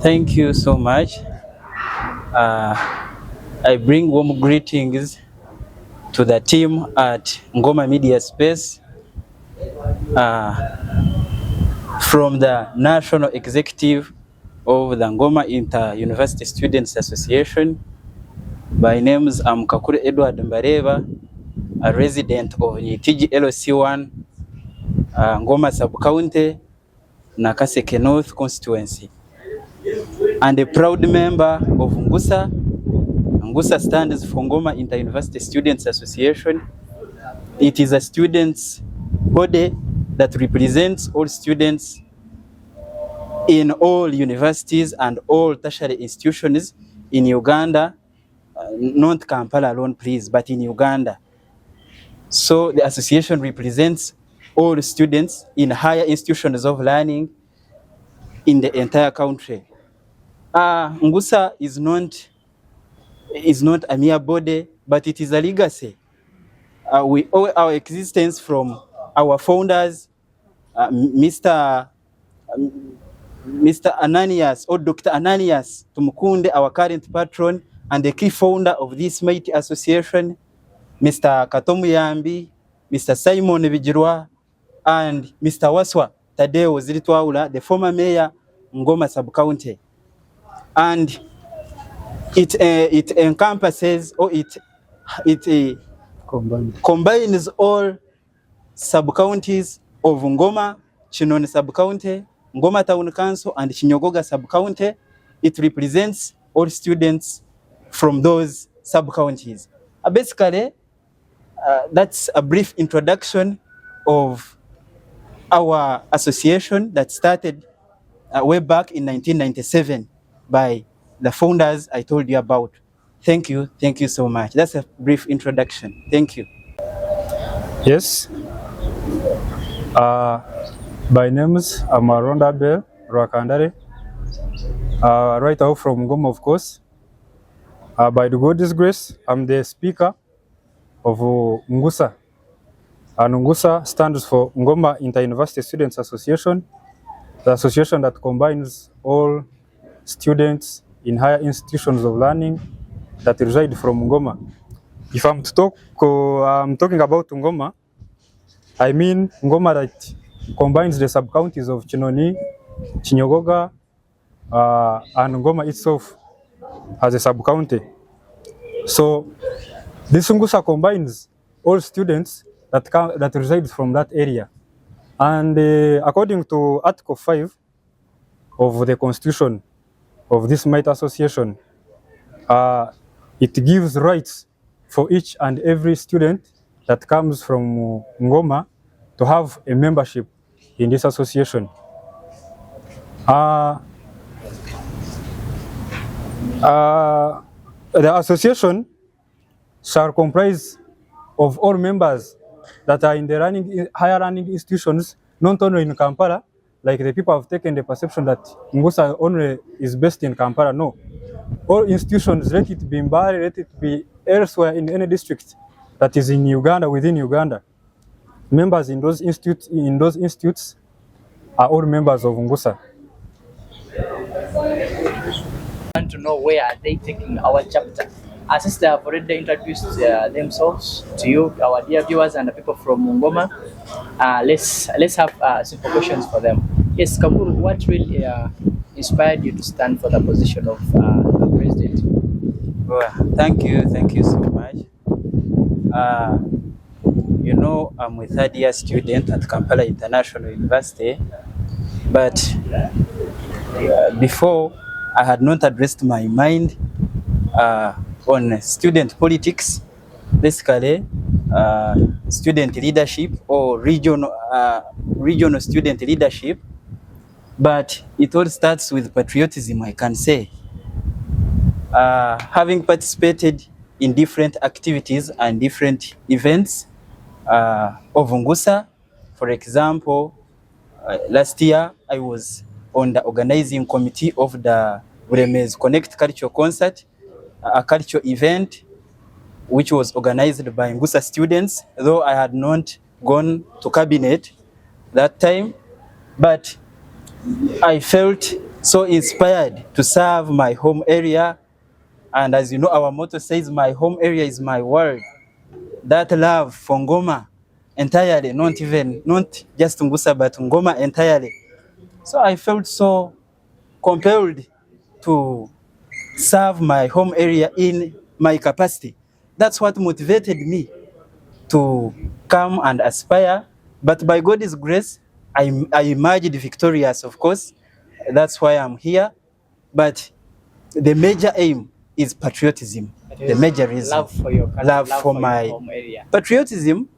Thank you so much. I bring warm greetings to the team at Ngoma Media Space from the National Executive of the Ngoma Inter-University Students Association. By names, I'm Kakure Edward Mbareva, a resident of Nyitigi LC1, Ngoma Sub-County, Nakaseke North Constituency, and a proud member of NGUSA. NGUSA stands for Ngoma Inter-University Students Association. It is a students' body that represents all students in all universities and all tertiary institutions in Uganda, not Kampala alone, please, but in Uganda. So the association represents all students in higher institutions of learning in the entire country. NGUSA is not a mere body, but it is a legacy. We owe our existence from our founders, Mr. Ananias or Dr. Ananias Tumukunde, our current patron and the key founder of this mighty association, Mr. Katomu Yambi, Mr. Simon Bijirwa, and Mr. Waswa Tadeo Ziritwaula, the former mayor Ngoma Sub-County. And it encompasses, or it combines all sub-counties of Ngoma, Chinoni Sub-County, Ngoma Town Council, and Chinyogoga Sub-County. It represents all students from those sub-counties. Basically, that's a brief introduction of our association that started way back in 1997 by the founders I told you about. Thank you so much. That's a brief introduction. Thank you. Yes. By names, I'm Ronda Bell Rwakandare, right out from Ngoma, of course. By the God's grace, I'm the speaker of NGUSA. And NGUSA stands for Ngoma Inter-University Students Association, the association that combines all students in higher institutions of learning that reside from Ngoma. If I'm talking about Ngoma, I mean Ngoma that combines the sub-counties of Chinoni, Chinyogoga, and Ngoma itself as a sub-county. So this NGUSA combines all students that reside from that area. And according to Article 5 of the Constitution of this mighty association, it gives rights for each and every student that comes from Ngoma to have a membership in this association. The association shall comprise of all members that are in the higher learning institutions, not only in Kampala, like the people have taken the perception that NGUSA only is based in Kampala. No. All institutions, let it be in Mbale, let it be elsewhere in any district that is in Uganda, within Uganda. Members in those institutes are all members of NGUSA. I want to know where are they taking our chapter. Since they have already introduced themselves to you, our dear viewers and the people from Ngoma, let's have simple questions for them. Yes, Kaburu, what really inspired you to stand for the position of president? Well, thank you so much. You know, I'm a third-year student at Kampala International University, but before I had not addressed my mind on student politics, basically student leadership or regional student leadership, but it all starts with patriotism, I can say. Having participated in different activities and different events of NGUSA, for example, last year I was on the organizing committee of the Buremezi Connect Cultural Concert, a cultural event which was organized by NGUSA students, though I had not gone to cabinet that time. But I felt so inspired to serve my home area. And as you know, our motto says, my home area is my world. That love for Ngoma entirely, not just Ngusa, but Ngoma entirely. So I felt so compelled to serve my home area in my capacity. That's what motivated me to come and aspire. But by God's grace, I emerged victorious, of course. That's why I'm here. But the major aim is patriotism. The major reason. Love for your country, love for your my home area. patriotism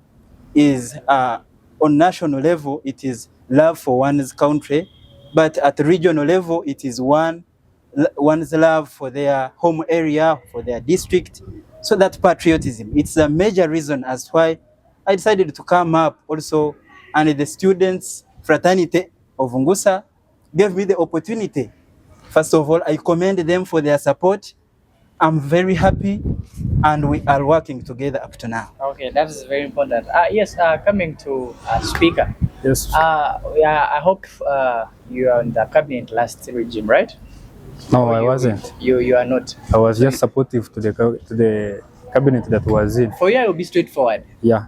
is on national level, it is love for one's country, but at regional level, it is one's love for their home area, for their district. So that patriotism, it's a major reason as to why I decided to come up also, and the students fraternity of NGUSA gave me the opportunity. First of all, I commend them for their support. I'm very happy, and we are working together up to now. Okay, that is very important. Yes, coming to speaker. Yes. Yeah, I hope you are in the cabinet last regime, right? No, I wasn't. You are not. I was just supportive to the cabinet that was in. For you, I will be straightforward. Yeah.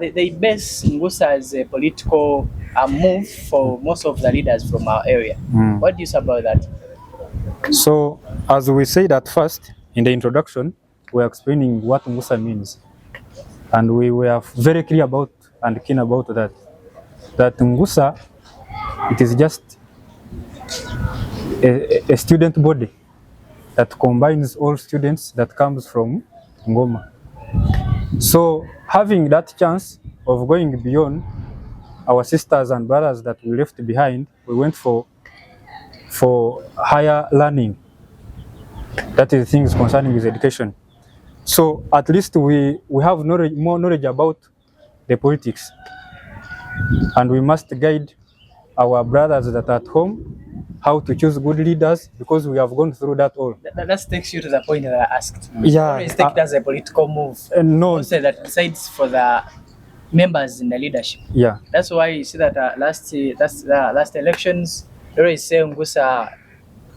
They base NGUSA as a political move for most of the leaders from our area. What do you say about that? So, as we said at first in the introduction, we are explaining what NGUSA means, and we were very clear about and keen about that. That NGUSA, it is just a student body that combines all students that comes from Ngoma. So, having that chance of going beyond our sisters and brothers that we left behind, we went for higher learning. That is things concerning with education. So at least we have more knowledge about the politics, and we must guide our brothers that are at home how to choose good leaders, because we have gone through that all. That takes you to the point that I asked. Yeah. Always take it as a political move. No. Don't say that decides for the members in the leadership. Yeah. That's why you see that last elections, they always say NGUSA,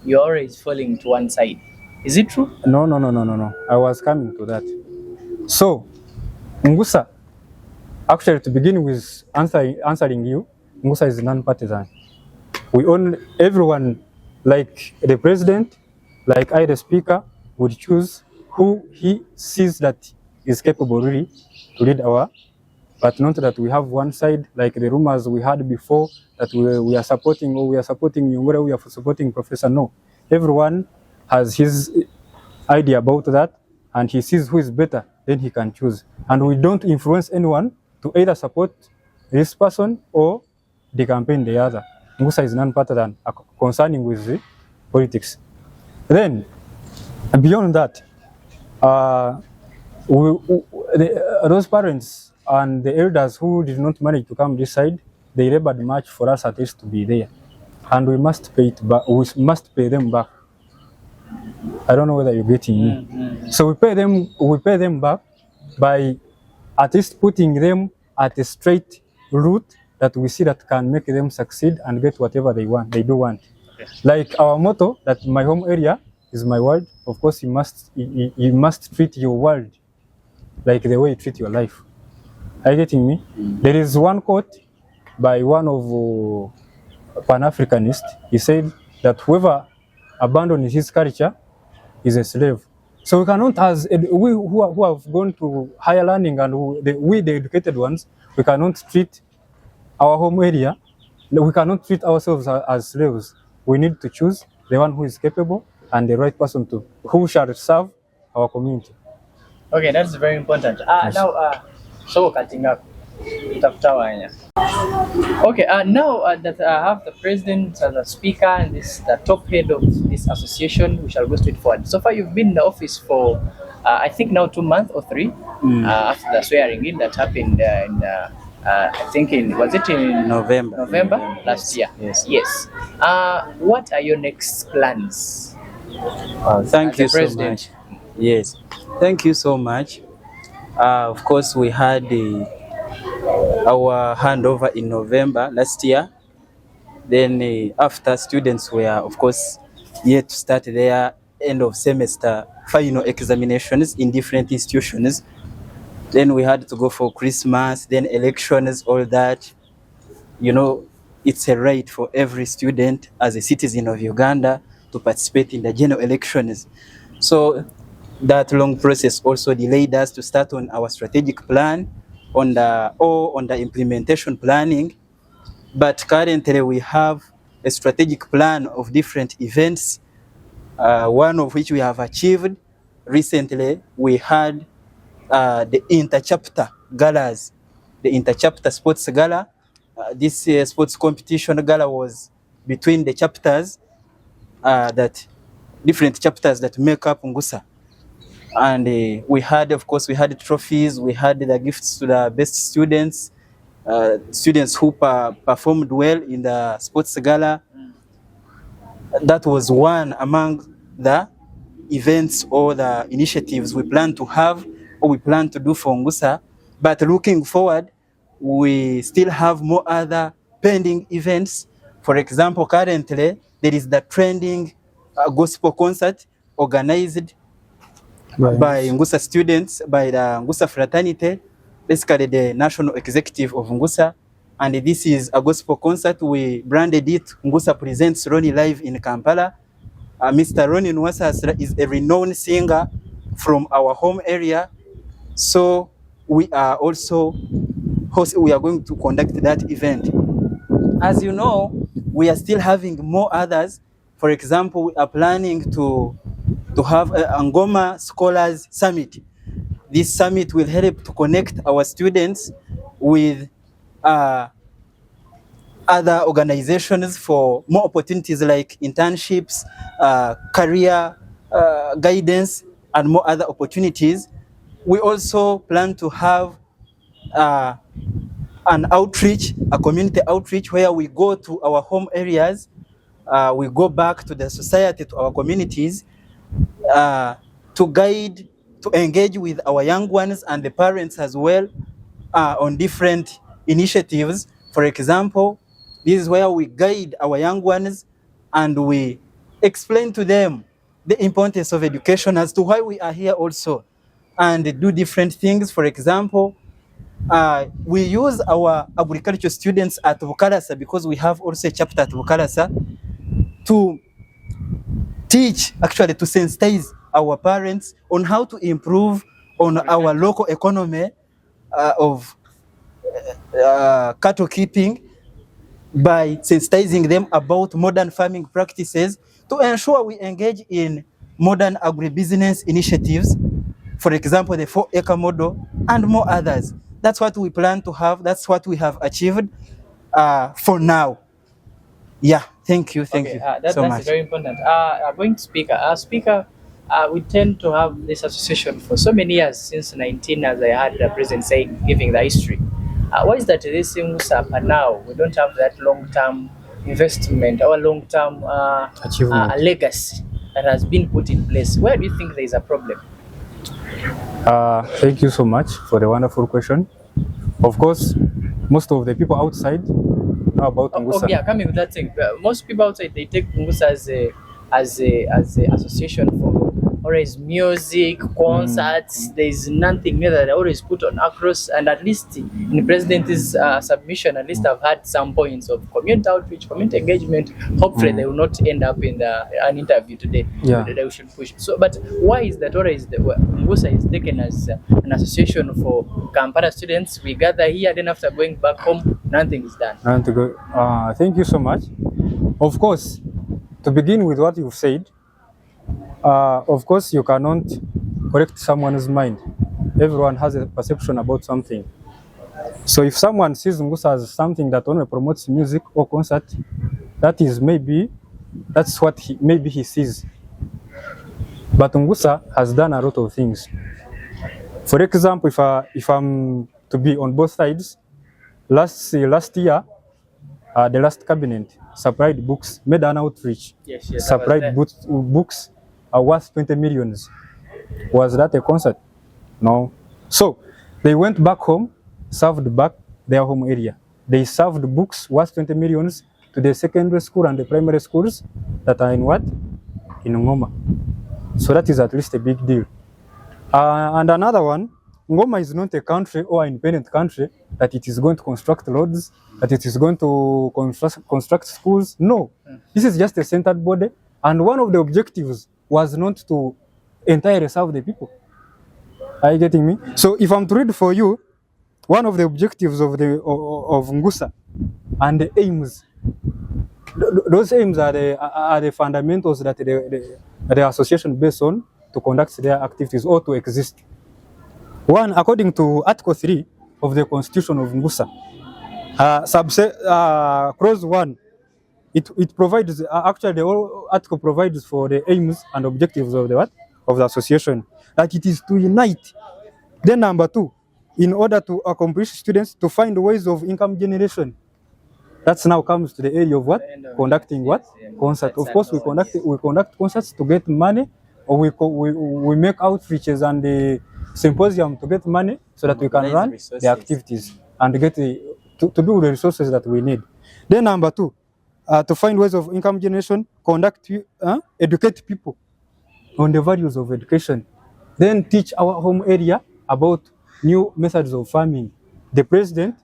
you're always falling to one side. Is it true? No. I was coming to that. So, NGUSA, actually, to begin with answering you, NGUSA is non-partisan. We own everyone, like the president, like I, the speaker, would choose who he sees that is capable really to lead our, but not that we have one side, like the rumors we had before that we are supporting, or we are supporting Nyungura, we are supporting Professor. No, everyone has his idea about that, and he sees who is better, then he can choose. And we don't influence anyone to either support this person or the campaign the other. NGUSA is non-partisan concerning with the politics. Then, beyond that, those parents and the elders who did not manage to come this side, they labored much for us at least to be there, and we must pay it back. We must pay them back. I don't know whether you're getting me. So we pay them back by at least putting them at a straight route that we see that can make them succeed and get whatever they want. They do want. Okay. Like our motto, that my home area is my world. Of course, you must treat your world like the way you treat your life. Are you getting me? There is one quote by one of Pan-Africanist. He said that whoever abandons his culture is a slave. So we cannot, as we who have gone to higher learning and the educated ones, we cannot treat our home area, we cannot treat ourselves as slaves. We need to choose the one who is capable and the right person who shall serve our community. Okay, that's very important. Yes. Now, so cutting up. Okay, now that I have the president as a speaker and the top head of this association, we shall go straight forward. So far, you've been in the office for, I think now 2 months or 3 after the swearing in that happened I think was it in November last year? Yes. What are your next plans? Thank you so much. Yes, thank you so much. Of course, we had our handover in November last year, Then after, students were, of course, yet to start their end of semester final examinations in different institutions. Then we had to go for Christmas, then elections, all that. You know, it's a right for every student as a citizen of Uganda to participate in the general elections. So that long process also delayed us to start on our strategic plan, on the implementation planning. But currently we have a strategic plan of different events, one of which we have achieved. Recently, we had the interchapter galas, the interchapter sports gala. This sports competition gala was between the chapters, that different chapters that make up NGUSA. And we had, of course, we had trophies, we had the gifts to the best students, students who performed well in the sports gala. That was one among the events or the initiatives we plan to have or we plan to do for NGUSA. But looking forward, we still have more other pending events. For example, currently there is the trending gospel concert organized by NGUSA students, by the NGUSA fraternity, basically the national executive of NGUSA. And this is a gospel concert. We branded it NGUSA Presents Ronnie Live in Kampala. Mr. Ronnie Nwasa is a renowned singer from our home area. So we are also we are going to conduct that event. As you know, we are still having more others. For example, we are planning to have a Angoma Scholars Summit. This summit will help to connect our students with other organizations for more opportunities like internships, career guidance, and more other opportunities. We also plan to have an outreach, a community outreach, where we go to our home areas, we go back to the society, to our communities, to guide, to engage with our young ones and the parents as well, on different initiatives. For example, this is where we guide our young ones and we explain to them the importance of education as to why we are here also, and do different things. For example, we use our agriculture students at Bukalasa, because we have also a chapter at Bukalasa, to teach, actually to sensitize our parents on how to improve on our local economy of cattle keeping, by sensitizing them about modern farming practices, to ensure we engage in modern agribusiness initiatives, for example, the 4-acre model and more others. That's what we plan to have. That's what we have achieved for now. Yeah, thank you so that's much. very important. Going to speaker, we tend to have this association for so many years, since 19, as I had the president saying, giving the history. Why is that this NGUSA now we don't have that long-term investment or long-term legacy that has been put in place? Where do you think there is a problem? Thank you so much for the wonderful question. Of course, most of the people outside know about NGUSA. Yeah, coming with that thing. Most people outside, they take NGUSA as a association for always music, concerts. There is nothing new that I always put on across. And at least in the president's submission, at least I've had some points of community outreach, community engagement. Hopefully, they will not end up in an interview today. Yeah. That we should push. So, but why is that? NGUSA is taken as an association for Kampala students? We gather here, then after going back home, nothing is done. Thank you so much. Of course, to begin with what you've said, of course, you cannot correct someone's mind. Everyone has a perception about something. So if someone sees NGUSA as something that only promotes music or concert, that's what he sees. But NGUSA has done a lot of things. For example, if I'm to be on both sides, last year, the last cabinet supplied books, made an outreach, supplied books worth 20 millions. Was that a concert? No. So they went back home, served back their home area. They served books worth 20 millions to the secondary school and the primary schools that are in what? In Ngoma. So that is at least a big deal. And another one, Ngoma is not a country or an independent country that it is going to construct roads, that it is going to construct schools. No, this is just a centered body. And one of the objectives was not to entirely serve the people. Are you getting me? So if I'm to read for you, one of the objectives of NGUSA and the aims, those aims are the fundamentals that the association based on to conduct their activities or to exist. One, according to Article 3 of the Constitution of NGUSA, clause 1, it provides, actually the whole article provides for the aims and objectives of the what? Of the association, that it is to unite. Then number 2, in order to accomplish students to find ways of income generation. That's now comes to the area of what? Conducting what? Concert. Of course, we conduct concerts to get money, or we make outreaches and the symposium to get money so that we can run the activities and get to do the resources that we need. Then number 2, to find ways of income generation, educate people on the values of education. Then teach our home area about new methods of farming. The president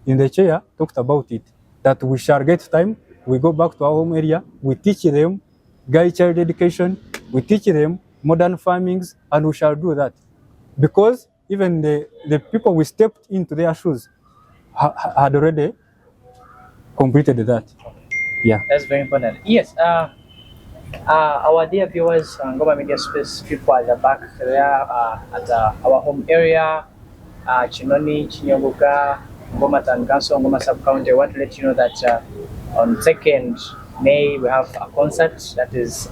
in the chair talked about it, that we shall get time, we go back to our home area, we teach them guide child education, we teach them modern farmings, and we shall do that. Because even the people we stepped into their shoes had already completed that. Yeah. That's very important. Yes. Our dear viewers, Ngoma Media Space people at the back there at our home area, Chinoni, Chinyobuka, Ngoma Tangaso, Ngoma Sub-County. I want to let you know that on 2nd May we have a concert that is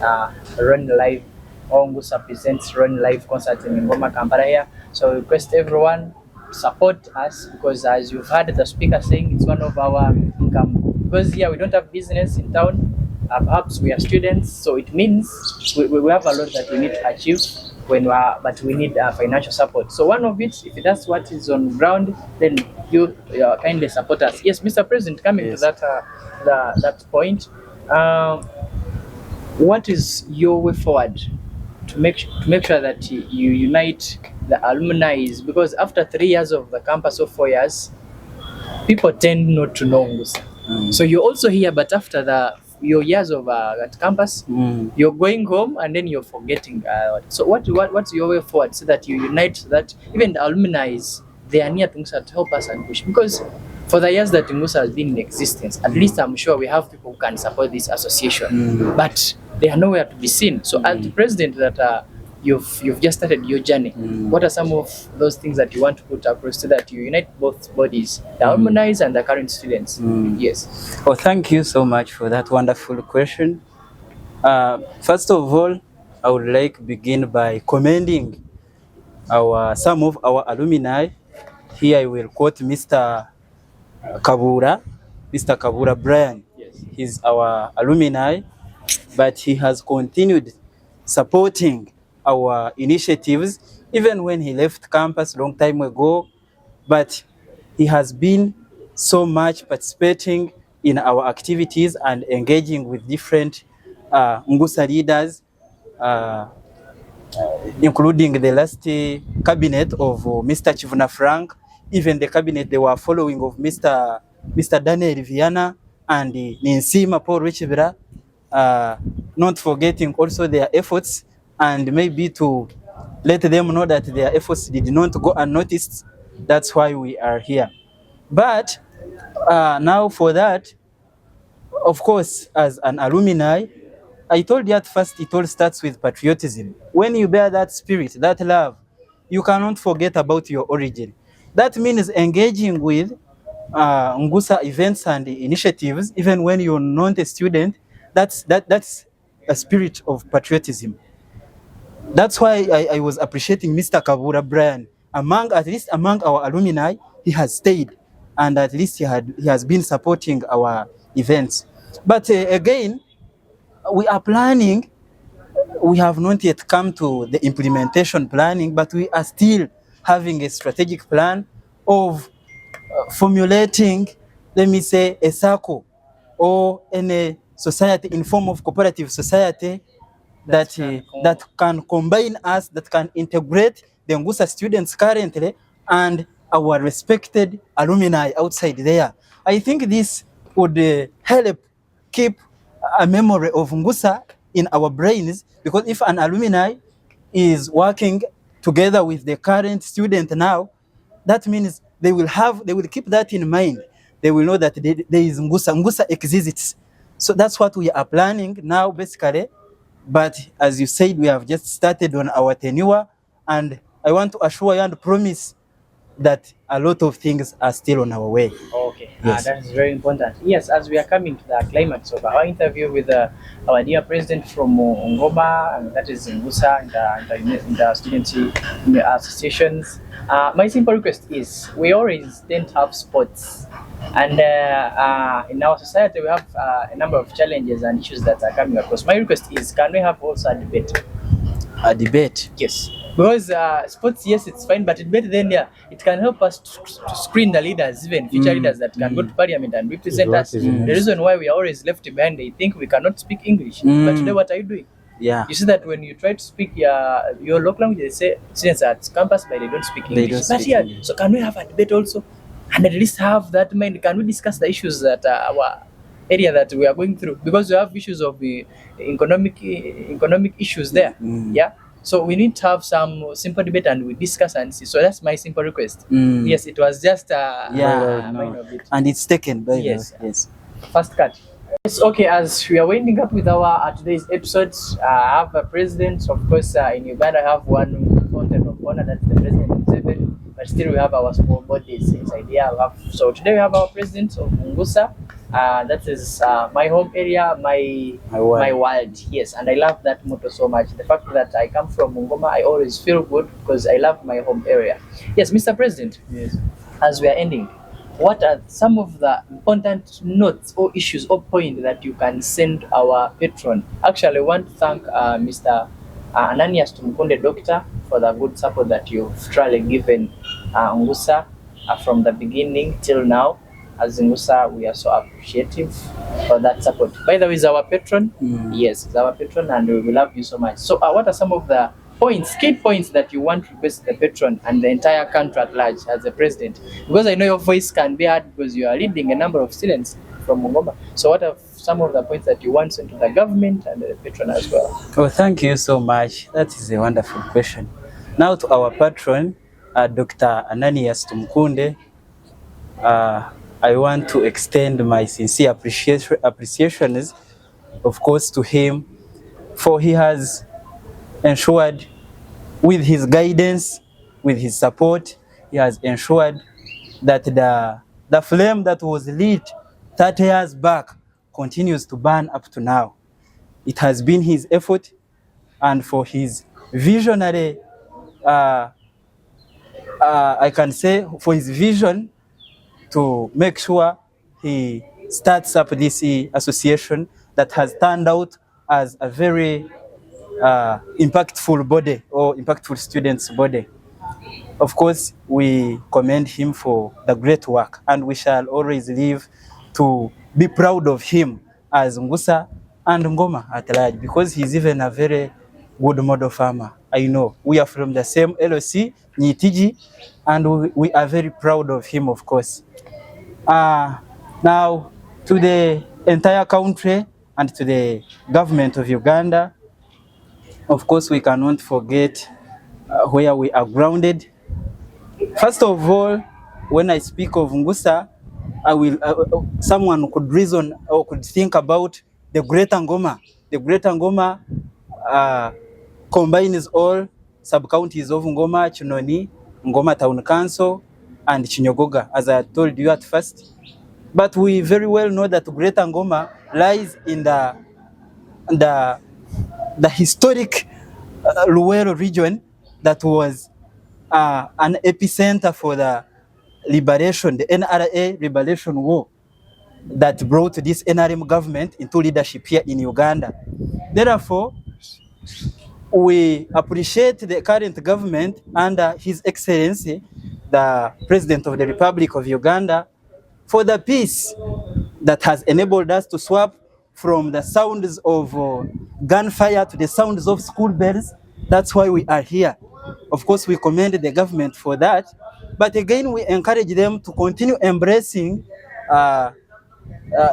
run live. NGUSA presents run live concert in Ngoma, Kampala here. So we request everyone support us, because as you've heard the speaker saying, it's one of our income. Because here we don't have business in town. Perhaps we are students, so it means we have a lot that we need to achieve but we need financial support. So one of it, if that's what is on ground, then you kindly support us. Yes, Mr. President, coming to that point, what is your way forward to make sure that you unite the alumni? Because after 3 years of the campus or 4 years, people tend not to know NGUSA. So you're also here, but after your years of at campus, you're going home and then you're forgetting. So what's your way forward so that you unite, so that even the alumni, they are near things that help us and push? Because for the years that NGUSA has been in existence, at least I'm sure we have people who can support this association, but they are nowhere to be seen. So as the president that you've just started your journey, what are some of those things that you want to put across so that you unite both bodies, the alumni and the current students? Yes. Oh, thank you so much for that wonderful question. First of all, I would like to begin by commending some of our alumni. Here I will quote Mr. Kabura Brian. Yes. He's our alumni, but he has continued supporting our initiatives even when he left campus long time ago. But he has been so much participating in our activities and engaging with different NGUSA leaders, including the last cabinet of Mr. Chivuna Frank, even the cabinet they were following of Mr. Daniel Viana and Ninsima Paul Richibira, not forgetting also their efforts, and maybe to let them know that their efforts did not go unnoticed. That's why we are here. But now for that, of course, as an alumni, I told you at first, it all starts with patriotism. When you bear that spirit, that love, you cannot forget about your origin. That means engaging with NGUSA events and initiatives, even when you're not a student. That's a spirit of patriotism. That's why I was appreciating Mr. Kabura Brian. At least among our alumni, he has stayed, and at least he has been supporting our events. But again, we are planning. We have not yet come to the implementation planning, but we are still having a strategic plan of formulating, let me say, a circle or any society in form of cooperative society that can combine us, that can integrate the NGUSA students currently and our respected alumni outside there. I think this would help keep a memory of NGUSA in our brains, because if an alumni is working together with the current student now, that means they will keep that in mind. They will know that there is NGUSA exists. So that's what we are planning now, basically. But as you said, we have just started on our tenure, and I want to assure you and promise that a lot of things are still on our way. Okay, Yes. that is very important. Yes, as we are coming to the climax of our interview with our dear president from Ngoma, and that is NGUSA, in the student associations. My simple request is, we always don't have sports, and in our society we have a number of challenges and issues that are coming across. My request is, can we have also a debate? A debate? Yes, because sports, yes, it's fine, but debate, then it can help us to screen the leaders, even future leaders that can go to parliament and represent us. The reason why we are always left behind, they think we cannot speak English. But today, what are you doing? Yeah. You see that when you try to speak your local language, they say students at campus, but they don't speak English. Don't speak English. So can we have a debate also, and at least have that mind? Can we discuss the issues that our area that we are going through? Because we have issues of economic issues there. Yeah. So we need to have some simple debate and we discuss and see. So that's my simple request. Yes, it was just a minor bit. And it's taken by Yes. yes. First cut. Yes, okay, as we are winding up with our today's episodes, I have a president, of course, in Uganda. I have one fountain of honor, that's the president of Seven, but still we have our small bodies inside here. So today we have our president of NGUSA. That is my home area, my world. Yes, and I love that motto so much. The fact that I come from Ngoma, I always feel good because I love my home area. Yes, Mr. President. Yes. As we are ending, what are some of the important notes or issues or points that you can send our patron? Actually, I want to thank Mr. Ananias Tumukunde, Doctor, for the good support that you've truly given NGUSA from the beginning till now. As NGUSA, we are so appreciative for that support. By the way, is our patron? Yes, he's our patron, and we love you so much. So, what are some of the key points that you want to request the patron and the entire country at large as a president? Because I know your voice can be heard because you are leading a number of students from Ngoma. So, what are some of the points that you want sent to the government and the patron as well? Oh, thank you so much. That is a wonderful question. Now to our patron, Dr. Ananias Tumukunde. I want to extend my sincere appreciations, of course, to him, for he has ensured, with his guidance, with his support, he has ensured that the flame that was lit 30 years back continues to burn up to now. It has been his effort, and for his visionary, I can say, for his vision to make sure he starts up this association that has turned out as a very impactful body, or impactful students body. Of course, we commend him for the great work, and we shall always live to be proud of him as NGUSA and Ngoma at large, because he's even a very good model farmer. I know we are from the same LOC, Nyitigi, and we are very proud of him, of course. Now, to the entire country and to the government of Uganda, of course, we cannot forget where we are grounded. First of all, when I speak of NGUSA, someone could reason or could think about the Greater Ngoma. The Greater Ngoma combines all sub-counties of Ngoma, Chinoni, Ngoma Town Council, and Chinyogoga, as I told you at first. But we very well know that Greater Ngoma lies in the historic Luwero region that was an epicenter for the liberation, the NRA liberation war that brought this NRM government into leadership here in Uganda. Therefore, we appreciate the current government under His Excellency, the President of the Republic of Uganda, for the peace that has enabled us to swap from the sounds of gunfire to the sounds of school bells. That's why we are here. Of course, we commend the government for that. But again, we encourage them to continue embracing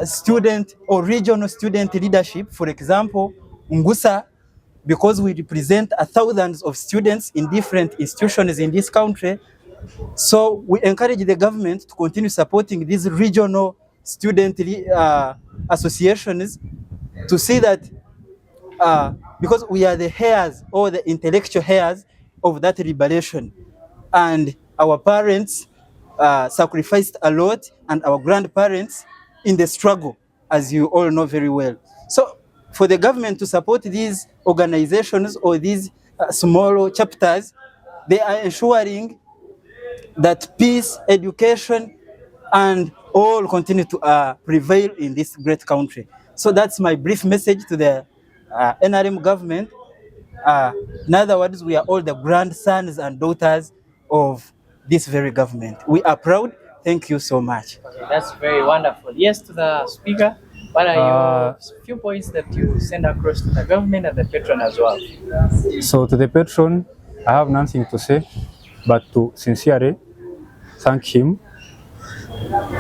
student or regional student leadership. For example, NGUSA, because we represent thousands of students in different institutions in this country. So we encourage the government to continue supporting these regional student associations to see that because we are the heirs or the intellectual heirs of that liberation, and our parents sacrificed a lot, and our grandparents in the struggle, as you all know very well. So for the government to support these organizations or these small chapters, they are ensuring that peace, education, and all continue to prevail in this great country. So that's my brief message to the NRM government. In other words, we are all the grandsons and daughters of this very government. We are proud. Thank you so much. Okay, that's very wonderful. Yes, to the speaker, what are your few points that you send across to the government and the patron as well? So to the patron, I have nothing to say, but to sincerely thank him,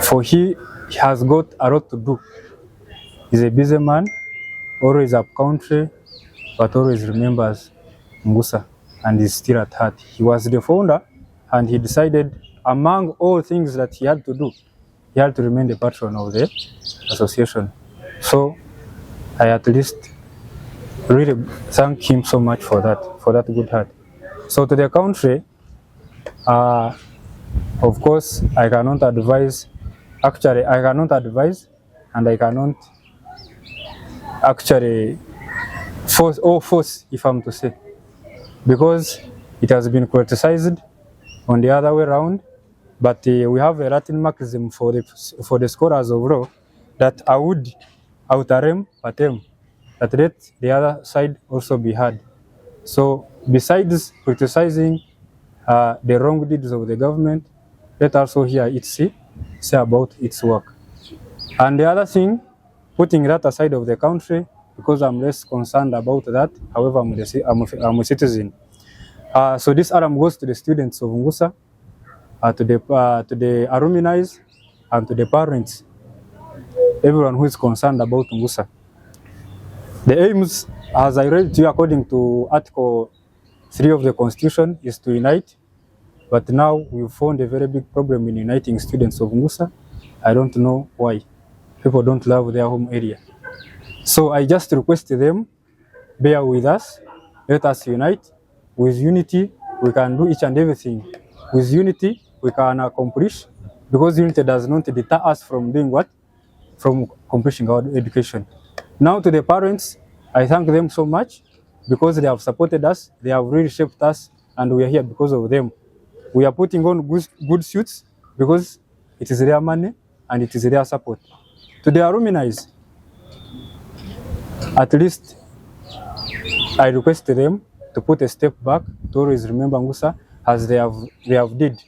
for he has got a lot to do. He's a busy man, always up country, but always remembers NGUSA and is still at heart. He was the founder, and he decided, among all things that he had to do, he had to remain the patron of the association. So I at least really thank him so much for that good heart. So to the country, of course, I cannot advise, actually I cannot advise, and I cannot actually force, if I'm to say, because it has been criticized on the other way around. But we have a Latin maxim for the scholars of law that awud autarem patem, that let the other side also be heard. So besides criticizing the wrong deeds of the government, let also hear it say about its work. And the other thing, putting that aside of the country, because I'm less concerned about that, however, I'm a citizen. So this alarm goes to the students of NGUSA, to the alumni, and to the parents, everyone who is concerned about NGUSA. The aims, as I read to you according to Article 3 of the Constitution, is to unite. But now we've found a very big problem in uniting students of NGUSA. I don't know why. People don't love their home area. So I just request them, bear with us, let us unite. With unity, we can do each and everything. With unity, we can accomplish, because unity does not deter us from doing what? From accomplishing our education. Now to the parents, I thank them so much, because they have supported us, they have really shaped us, and we are here because of them. We are putting on good suits because it is their money and it is their support. To the alumni, at least I request them to put a step back, to always remember NGUSA as they have did.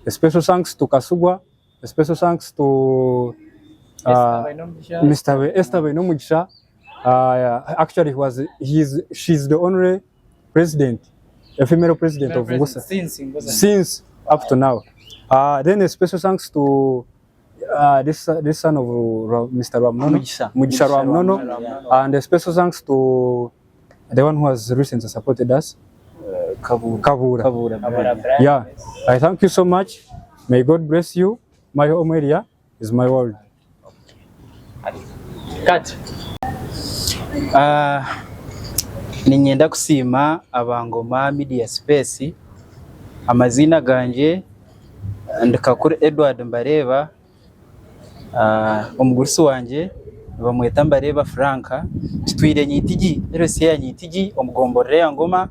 A special thanks to Kasugwa, a special thanks to Mr. Esther Benomugisha. Actually, she's the only president, a female president of NGUSA since up to now. Then a special thanks to this son of Mr. Ramnono, Mugisha Ramnono, and a special thanks to the one who has recently supported us, Kavura. Yeah, I thank you so much. May God bless you. My home area is my world. Cut. Ninyenda kusima abangoma media space. Amazina ganje ndikakuri Edward Mbareba, omugurisi wanje bamweta Mbareba Franka, kitwire Nyitigi, RC ya Nyitigi, omugomborere ya Ngoma,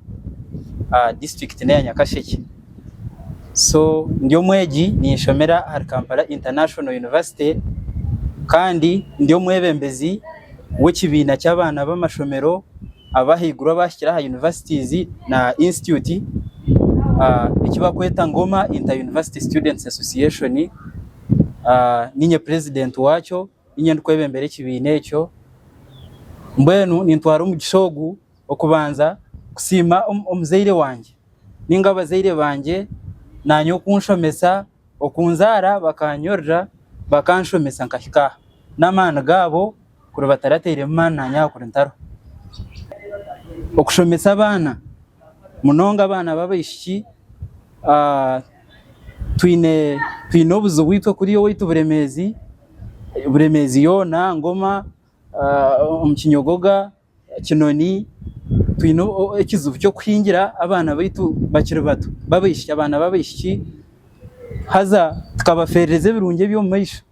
district ne ya Nyakasheke. So ndio mweji ni shomera har Kampala International University, kandi ndio mwebembezi w'ikibina cy'abana b'amashomero abahigura bashyira ha universities na institute ikibakweta Ngoma Inter University Students Association. Ninye president wacyo, inyandiko y'ebembere kibine ekyo mbwenu nintwara umugishogu okubanza kusima omuzaire wanje ninga abazaire banje nanyo kunshomesa okunzara bakanyorra bakanshomesa nkahika n'amaani gabo kuri batarateire maani nanya kuri ntaro okushomesa abaana munonga abaana babaishiki twine obuzibu bwitwe kuri owaitu buremezi yoona Ngoma omu Kinyogoga Kinoni twine ekizibu ky'okuhingira abaana baitu bakiri bato babaishiki abaana babaishiki haza tukabaferereza ebirungi eby'omu maisho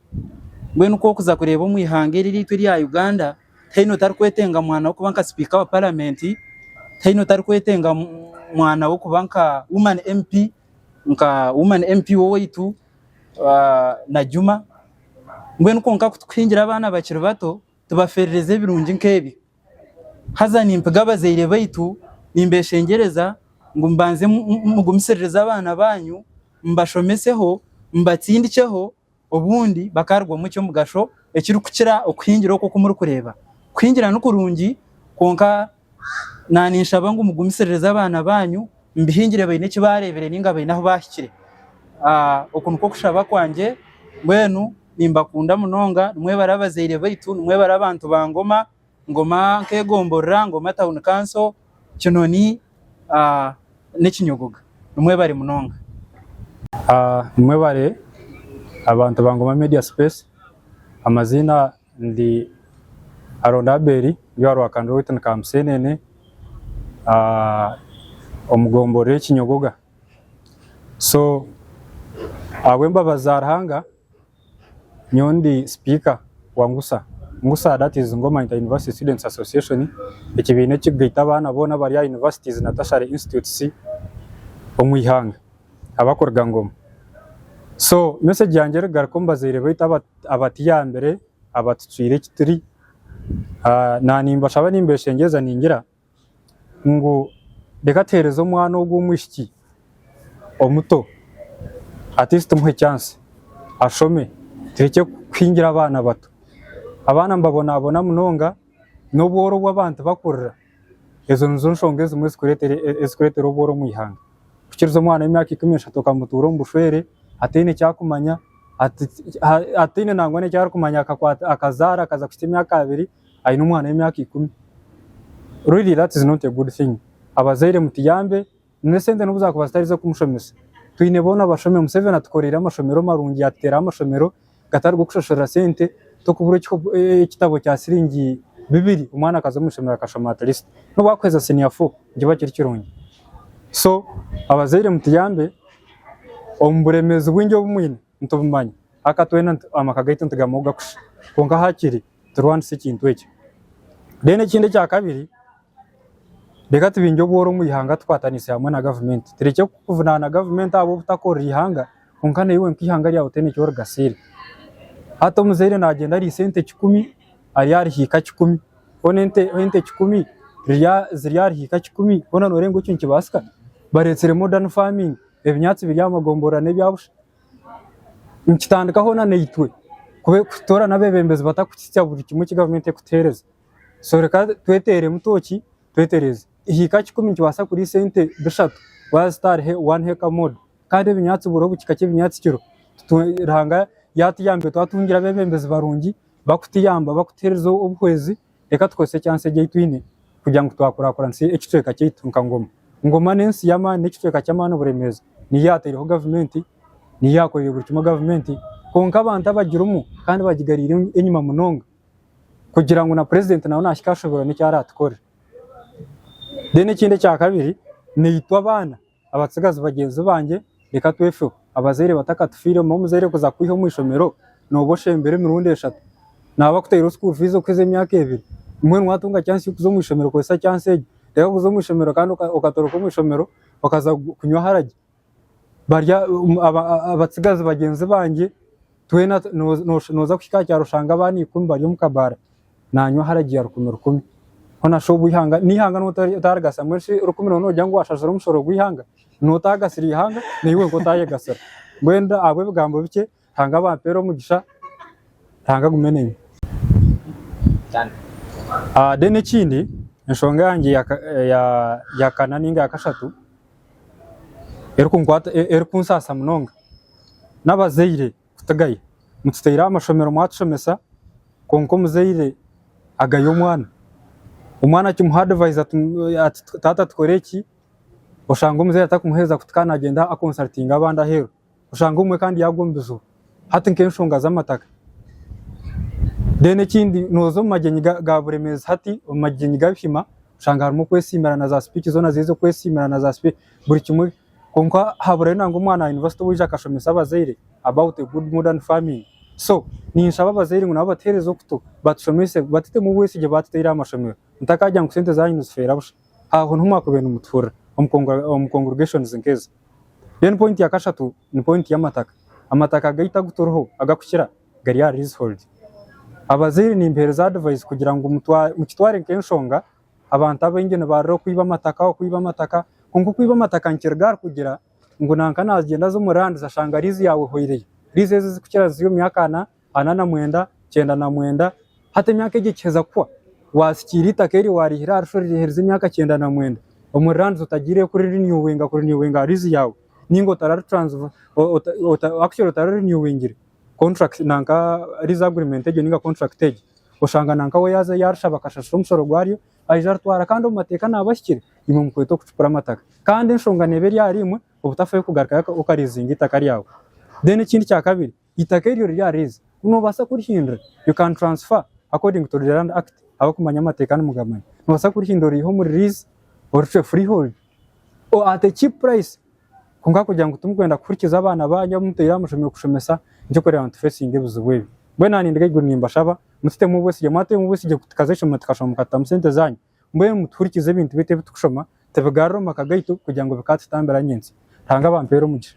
mbwenu kuza kureeba omu ihanga eri riitu erya Uganda taino tarikwetenga mwana wokuba nka speaker wa parliament taino tarikwetenga mwana wokuba nka woman MP wowaitu na Juma mbwenu konka kutuhingira abaana bakiri bato tubaferereza ebirungi nk'ebi haza nimpiga abazaire baitu nimbeshengereza ngo mbanze mugumiserereza abaana banyu mbashomeseho mbatsindikeho obundi bakarwa mu cyo mugasho ekiri kukira okuhingira okwo kumuri kureba kuhingira n'ukurungi konka naninshaba ngo mugumiserereza abaana banyu mbihingire baine kibarebere ninga baine aho bahikire okuno ko kushaba kwanje mbwenu nimbakunda munonga nimwe barabazaire baitu nimwe barabantu ba Ngoma nkegomborra Ngoma Town Council Kinoni n'Ekinyogoga nimwe bari munonga nimwe bare abantu ba Ngoma Media Space amazina ndi Arondaberi yaro akandro witu nkamsenene omugombore Kinyogoga so awemba bazarhanga nyondi speaker wa NGUSA that is Ngoma Inter-University Students Association ekibine kigita abana bona bari ya universities na tertiary institutes omwihanga abakorga Ngoma so message yanjye garakombazeire baita abatiya mbere abatucire kitiri nanimba shaba nimbeshengeza ningira ngo dekaterezo mwana ogumwishiki omuto artist muhe chance ashome tereke kwingira abana bato abana mbabona munonga n'obworo bw'abantu bakurira ezo nzo nshongeze mu eskuretero obworo mwihanga kukirizo mwana w'imyaka 13 kamutura ombushwere atene cyakumanya atene nangwane cyari kumanya akazara akaza kufite imyaka 2 ayino umwana w'imyaka 10 really that is not a good thing abazaire mutiyambe nesende n'ubuzakubastarize kumushomesa twine bona bashome Museveni atukorera amashomero marungi atera amashomero gatari gukushashora sente to kuburo ekitabo cya siringi 2 umwana akaza mushomera akashoma at least no bakweza senior 4 ngiba kiri kirungi so abazaire mutiyambe omburemezi bwinjo bumwine ntubumanya akatwena amakagaito ntigamoga kusha konka hakiri turwandise ikintu eki dene kinde cya kabiri deka tubinjo bworo mwihanga twatanise hamwe na government tereke kuvuna na government abo butakora ihanga konka newe nkihanga lya utene cyo gasire hato muzaire nagenda ari sente 10 ari ari hika 10 onente 10 ziriyari hika 10 ona norengo cyo nkibasika baretsere modern farming ebinyatsi biryamagombora nebyabusha nkitandikaho na neitwe kube kutora nabebembezi batakutitya buri kimwe ki government ekutereza so reka twetere mutoki twetereze hika 10 nkibasa kuri sente 3 wa star he 1 heka mod kandi ebinyatsi burobu kikake ebinyatsi kiro turanga yatiyambe twatungira bebembezi barungi bakutiyamba bakutereza obuhwezi reka twose cyanse geyitwine kugira ngo twakurakora nsi ekitweka cyitunka Ngoma nensi yama n'ekitweka cy'amana buremeza ni yatereho government ni yakorera buri kimwe government konka abantu abagirumu kandi bagigarira enyuma munonga kugira ngo na president nawe nashikashobora n'icyara atukore dene kinde cya kabiri nitwa abana abatsigazi bagenzi banjye reka twefe abazaire batakatufire mu muzaire kuza kwiho mwishomero noboshe mbere mirundi eshatu nabakutera school fees okweze myaka 2 mwe mwatunga chance kuzo mwishomero kwesa chance reka kuzo mwishomero kandi ukatoroka mwishomero bakaza kunywa haragi barya abatsigazi bagenzi banjye twena noza kushika cyaro shanga bani kumba yo mukabara nanywa haragi ya rukumiro 10 hona shobu ihanga nihanga notaragasa mweshi rukumiro no jangu washashara umushoro gwihanga notagasiri ihanga niwe ngo taye gasara mwenda abwe bigambo bike hanga bampero mugisha hanga gumeneye cyane. Then ekindi enshonga yanjye ya kana ninga ya kashatu erikunsasa munonga n'abazaire kutagaye mututera amashomero mwatushomesa konko muzaire agaye umwana kimuha advice ati tata tkoreki ushanga umuzaire atakumuheza kutukana agenda akonsultinga abandi ahero ushanga umwe kandi yagombizo hati nkenshonga z'amataka. Then ekindi nozo magenyi ga buremezi hati magenyi gabishima ushanga harimo kwesimirana za speech zona zizo kwesimirana za speech buri kimwe konko habure nango umwana university wije akashomesa abazaire about a good modern farming. So ni nshaba abazaire ngo nabo baterezo kuto batushomese batite mu wese je batitera amashomero ntakajya ngo sente zanyu zifera busha aho ntumako bene umutura congregations nkeza. Then point ya kashatu ni point y'amataka. Amataka gaita gutoroho agakukira gari ya leasehold. Abazaire ni imbere za advice kugira ngo mukitware nkenshonga abantu abengene barro kwiba amataka konko kwiba amataka nkirgar kugira ngo nankana agenda zo murandi zashanga rizi yawe hoireye rizi zikukira ziyo myaka anana mwenda 9 hata myaka igikeza kwa wasikirita keri warihira arshorire herze myaka 9 umurandi utagire kuri renewing rizi yawe ningo tarar transfer actually tarar renewing contract nanka rizi agreement ejo ninga contract ejo ushanga nanka we yaza yarsha bakashashira umusoro gwaryo ajartwara kandi umateka nabashikire imwe mukweto kucupura amataka kandi enshonga neberi yarimwe ubutafaye kugaruka ukarizinga itaka ryawe. Then ikindi cya kabiri itaka ryo ryarize unobasa kurihindura you can transfer according to the Land Act abakumanya amateka n'umugamanya nobasa kurihindura iho muri lease or freehold or at a cheap price kunga kugira ngo tumugwenda kurikiza abana banya mutera amushomye kushomesa nje korera anti facing ebuzubwe bwana ni ndege nimba shaba mutite mu bose yamate mu bose kazesha matakasha mukata musente zanyu mbe muturikize ibintu bite bitukushoma tebegaro makagaitu kugira ngo bikatambera nyensi tanga bampero mugisha.